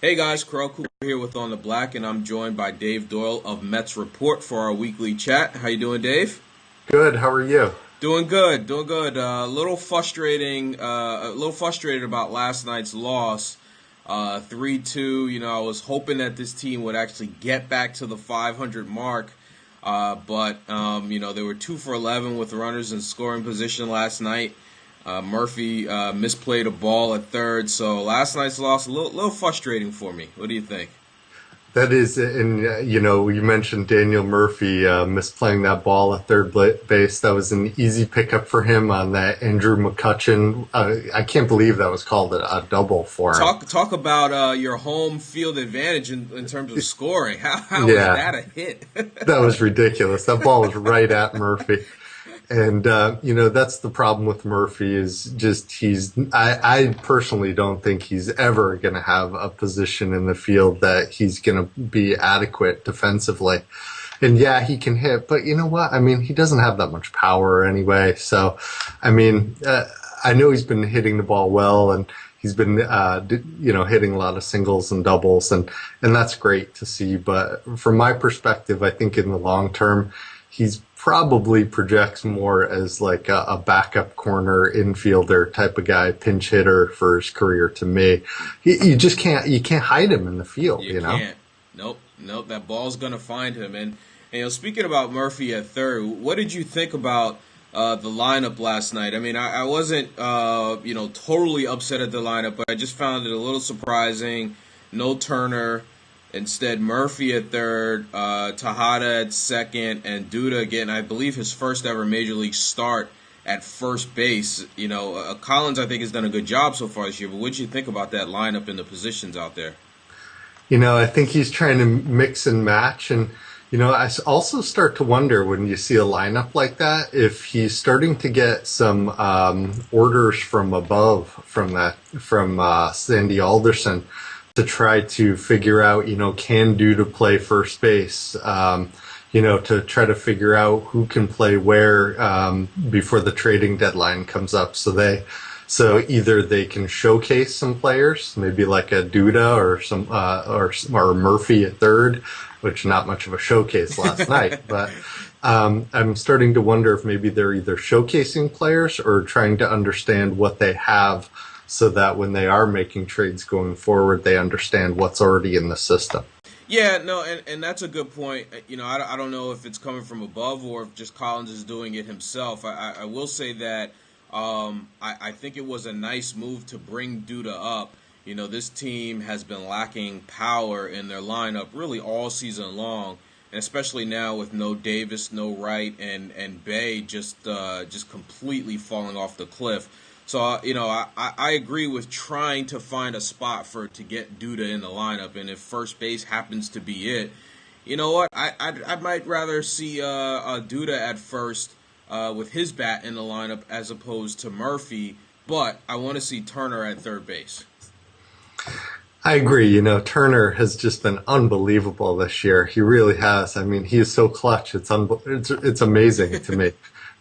Hey guys, Carl Cooper here with On the Black, and I'm joined by Dave Doyle of Mets Report for our weekly chat. How you doing, Dave? Good. How are you? Doing good, doing good. A little frustrating, a little frustrated about last night's loss, 3-2. I was hoping that this team would actually get back to the 500 mark, but they were 2 for 11 with runners in scoring position last night. Murphy misplayed a ball at third, so last night's loss a little frustrating for me. What do you think? That is, and you mentioned Daniel Murphy misplaying that ball at base. That was an easy pickup for him on that Andrew McCutchen. I can't believe that was called a double for him. Talk about your home field advantage in terms of scoring. How is Yeah, that a hit? that was ridiculous. That ball was right at Murphy. And that's the problem with Murphy is just I personally don't think he's ever going to have a position in the field that he's going to be adequate defensively. And yeah, he can hit, but you know what? I mean, he doesn't have that much power anyway. So, I mean, I know he's been hitting the ball well, and he's been hitting a lot of singles and doubles, and that's great to see. But from my perspective, I think in the long term, he's probably projects more as like a backup corner infielder type of guy, pinch hitter for his career. To me, you just can't hide him in the field. You can't. Nope. That ball's gonna find him. And speaking about Murphy at third, what did you think about the lineup last night? I mean, I wasn't totally upset at the lineup, but I just found it a little surprising. No Turner. Instead, Murphy at third, Tejada at second, and Duda getting, I believe, his first ever major league start at first base. Collins, I think, has done a good job so far this year. But what did you think about that lineup and the positions out there? I think he's trying to mix and match, and I also start to wonder when you see a lineup like that if he's starting to get some orders from above from Sandy Alderson to try to figure out, can do to play first base, to try to figure out who can play where before the trading deadline comes up. So either they can showcase some players, maybe like a Duda or Murphy at third, which not much of a showcase last night, but I'm starting to wonder if maybe they're either showcasing players or trying to understand what they have, so that when they are making trades going forward, they understand what's already in the system. Yeah, no, and that's a good point. I don't know if it's coming from above or if just Collins is doing it himself. I will say that I think it was a nice move to bring Duda up. This team has been lacking power in their lineup really all season long, and especially now with no Davis, no Wright, and Bay just completely falling off the cliff. So, I agree with trying to find a spot to get Duda in the lineup, and if first base happens to be it, you know what? I might rather see Duda at first with his bat in the lineup as opposed to Murphy, but I want to see Turner at third base. I agree. Turner has just been unbelievable this year. He really has. I mean, he is so clutch. It's amazing to me.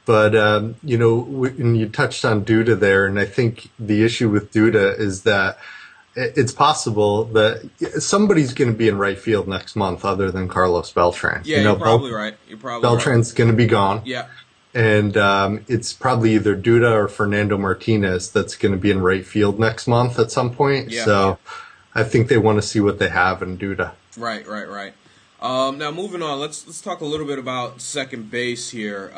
But, when you touched on Duda there, and I think the issue with Duda is that it's possible that somebody's going to be in right field next month other than Carlos Beltran. Yeah, you're probably right. Beltran's going to be gone. Yeah. And it's probably either Duda or Fernando Martinez that's going to be in right field next month at some point. Yeah. So I think they want to see what they have in Duda. Right. Now, moving on, let's talk a little bit about second base here.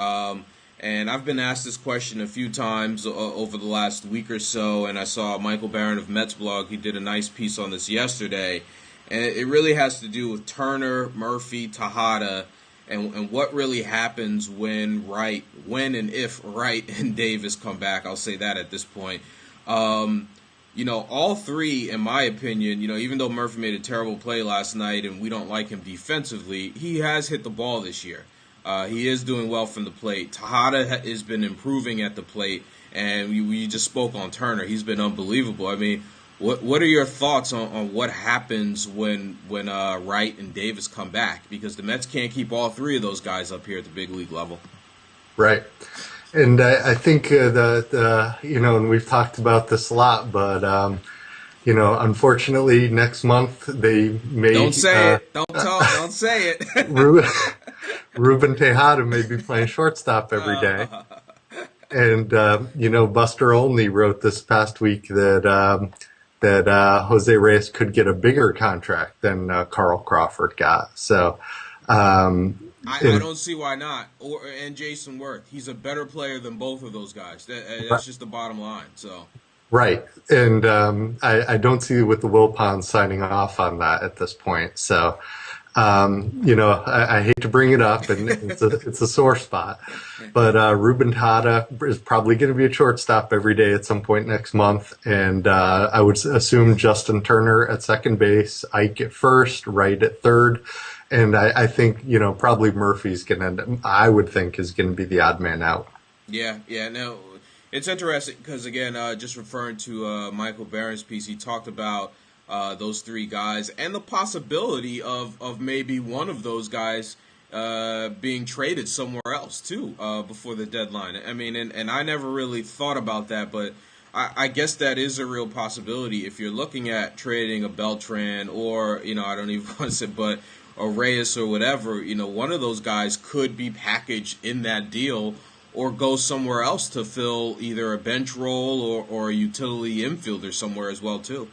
And I've been asked this question a few times over the last week or so, and I saw Michael Barron of Mets Blog. He did a nice piece on this yesterday, and it really has to do with Turner, Murphy, Tejada, and what really happens when and if Wright and Davis come back. I'll say that at this point. All three, in my opinion, even though Murphy made a terrible play last night and we don't like him defensively, he has hit the ball this year. He is doing well from the plate. Tejada has been improving at the plate, and we just spoke on Turner. He's been unbelievable. I mean, what are your thoughts on what happens when Wright and Davis come back? Because the Mets can't keep all three of those guys up here at the big league level. Right. And I think and we've talked about this a lot, but Unfortunately, next month they may Don't say it. Don't talk. Don't say it. Ru- Ruben Tejada may be playing shortstop every day. uh, And Buster Olney wrote this past week that Jose Reyes could get a bigger contract than Carl Crawford got. So, I don't see why not. And Jason Worth, he's a better player than both of those guys. That's just the bottom line. So. Right, and I don't see with the Wilpons signing off on that at this point. So, I hate to bring it up, and it's a sore spot. But Ruben Tejada is probably going to be a shortstop every day at some point next month, and I would assume Justin Turner at second base, Ike at first, Wright at third, and I think probably Murphy's going to. I would think is going to be the odd man out. Yeah, no, it's interesting because again, just referring to Michael Barron's piece, he talked about those three guys and the possibility of maybe one of those guys being traded somewhere else too before the deadline. I mean, and I never really thought about that, but I guess that is a real possibility if you're looking at trading a Beltran or I don't even want to say, but a Reyes or whatever. One of those guys could be packaged in that deal or go somewhere else to fill either a bench role or a utility infielder somewhere as well too.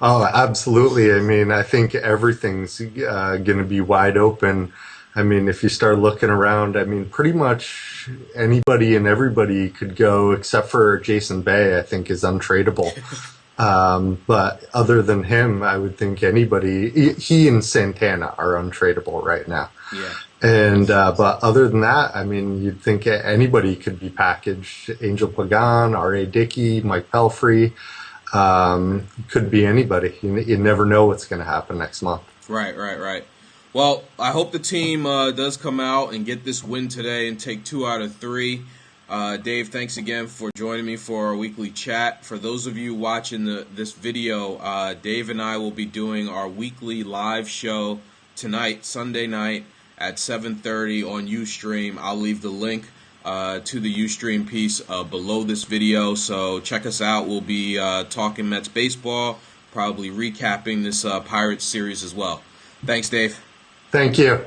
Oh, absolutely. I mean, I think everything's going to be wide open. I mean, if you start looking around, I mean, pretty much anybody and everybody could go except for Jason Bay, I think is untradeable. But other than him, I would think anybody, he and Santana are untradeable right now. Yeah. And, but other than that, I mean, you'd think anybody could be packaged. Angel Pagan, R.A. Dickey, Mike Pelfrey. Could be anybody. You never know what's going to happen next month. Right. Well, I hope the team does come out and get this win today and take 2 out of 3. Dave, thanks again for joining me for our weekly chat. For those of you watching this video, Dave and I will be doing our weekly live show tonight, Sunday night at 7:30 on Ustream. I'll leave the link to the Ustream piece below this video, so check us out. We'll be talking Mets baseball, probably recapping this Pirates series as well. Thanks, Dave. Thank you.